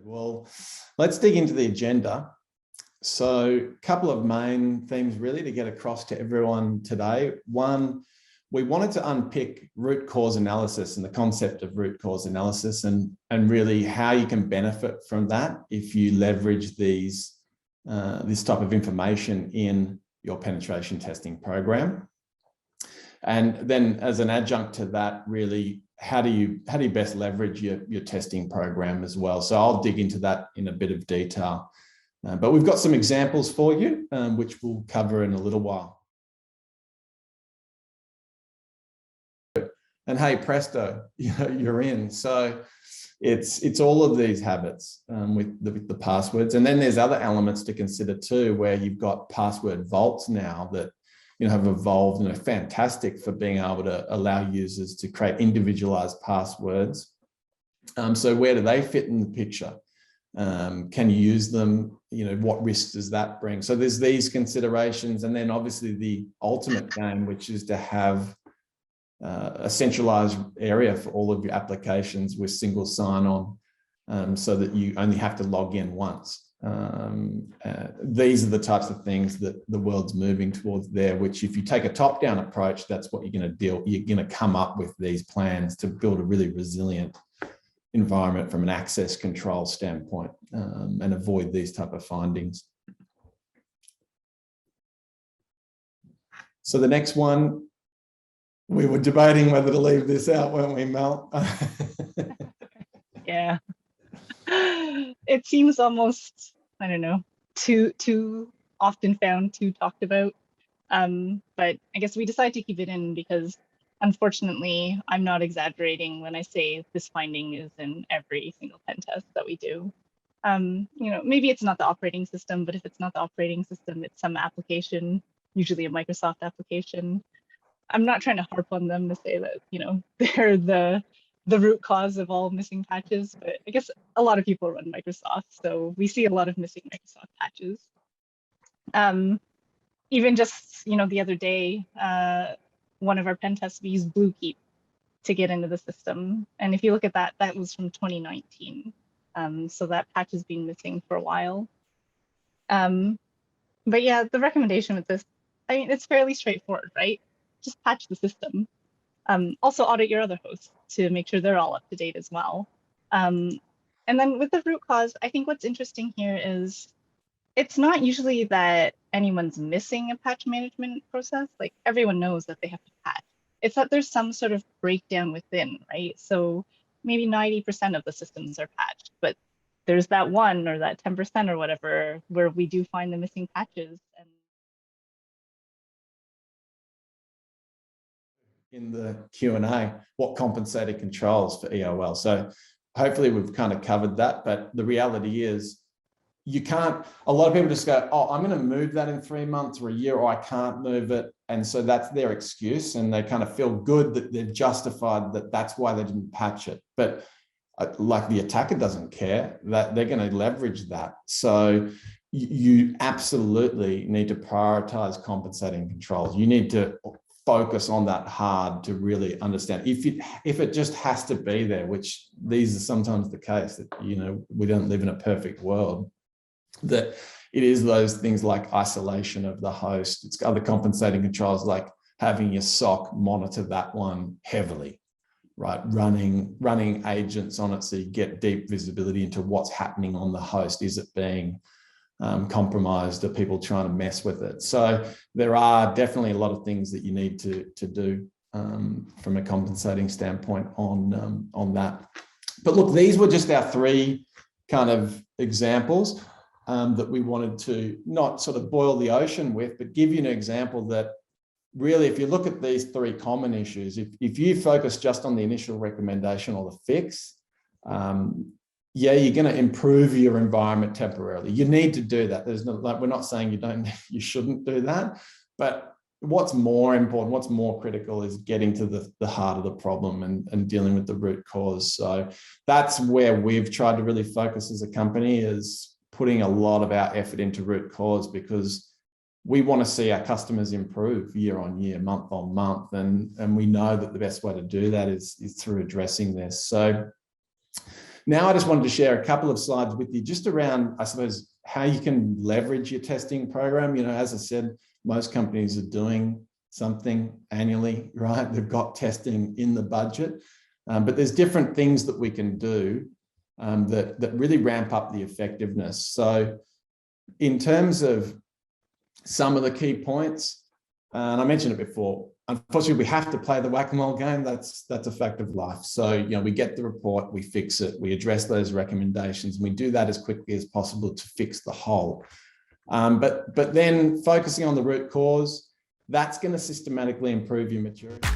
Well, let's dig into the agenda. So a couple of main themes really to get across to everyone today. One, we wanted to unpick root cause analysis and the concept of root cause analysis and really how you can benefit from that if you leverage this type of information in your penetration testing program. And then as an adjunct to that, really, how do you best leverage your testing program as well? So I'll dig into that in a bit of detail. But we've got some examples for you, which we'll cover in a little while. And hey, presto, you're in. So it's all of these habits with the passwords. And then there's other elements to consider too, where you've got password vaults now that have evolved and are fantastic for being able to allow users to create individualized passwords. So where do they fit in the picture? Can you use them? What risks does that bring? So there's these considerations, and then obviously the ultimate game, which is to have a centralized area for all of your applications with single sign-on, so that you only have to log in once. These are the types of things that the world's moving towards there, which if you take a top-down approach, that's what you're going to come up with these plans to build a really resilient environment from an access control standpoint, and avoid these type of findings. So the next one, we were debating whether to leave this out, weren't we, Mel? Yeah. It seems almost, I don't know, too often found, too talked about. But I guess we decided to keep it in because, unfortunately, I'm not exaggerating when I say this finding is in every single pen test that we do. Maybe it's not the operating system, but if it's not the operating system, it's some application, usually a Microsoft application. I'm not trying to harp on them to say that, they're the root cause of all missing patches, but I guess a lot of people run Microsoft, so we see a lot of missing Microsoft patches. Even just, the other day, one of our pen tests, we used Bluekeep to get into the system. And if you look at that, that was from 2019. So that patch has been missing for a while. But yeah, the recommendation with this, it's fairly straightforward, right? Just patch the system. Also audit your other hosts to make sure they're all up to date as well. And then with the root cause, I think what's interesting here is it's not usually that anyone's missing a patch management process. Like everyone knows that they have to patch. It's that there's some sort of breakdown within, right? So maybe 90% of the systems are patched, but there's that 1 or that 10% or whatever where we do find the missing patches. And in the Q&A, what compensated controls for EOL? So hopefully we've kind of covered that, but the reality is you can't, a lot of people just go, oh, I'm going to move that in 3 months or a year, or I can't move it. And so that's their excuse. And they kind of feel good that they've justified that that's why they didn't patch it. But like the attacker doesn't care, that they're going to leverage that. So you absolutely need to prioritize compensating controls. You need to focus on that hard to really understand if it just has to be there, which these are sometimes the case, that we don't live in a perfect world, that it is those things like isolation of the host. It's other compensating controls like having your SOC monitor that one heavily, right? Running agents on it so you get deep visibility into what's happening on the host. Is it being compromised? Are people trying to mess with it? So there are definitely a lot of things that you need to do from a compensating standpoint on that. But look, these were just our 3 kind of examples that we wanted to not sort of boil the ocean with, but give you an example that really, if you look at these 3 common issues, if you focus just on the initial recommendation or the fix, yeah, you're going to improve your environment temporarily. You need to do that. There's no, like, we're not saying you shouldn't do that, but what's more important, what's more critical is getting to the heart of the problem and dealing with the root cause. So that's where we've tried to really focus as a company, is putting a lot of our effort into root cause, because we want to see our customers improve year on year, month on month. And we know that the best way to do that is through addressing this. So Now I just wanted to share a couple of slides with you just around, I suppose, how you can leverage your testing program. You know, as I said, most companies are doing something annually, right? They've got testing in the budget, but there's different things that we can do that really ramp up the effectiveness. So in terms of some of the key points, and I mentioned it before, unfortunately, we have to play the whack-a-mole game. That's a fact of life. So, you know, we get the report, we fix it, we address those recommendations, and we do that as quickly as possible to fix the whole. But then focusing on the root cause, that's going to systematically improve your maturity.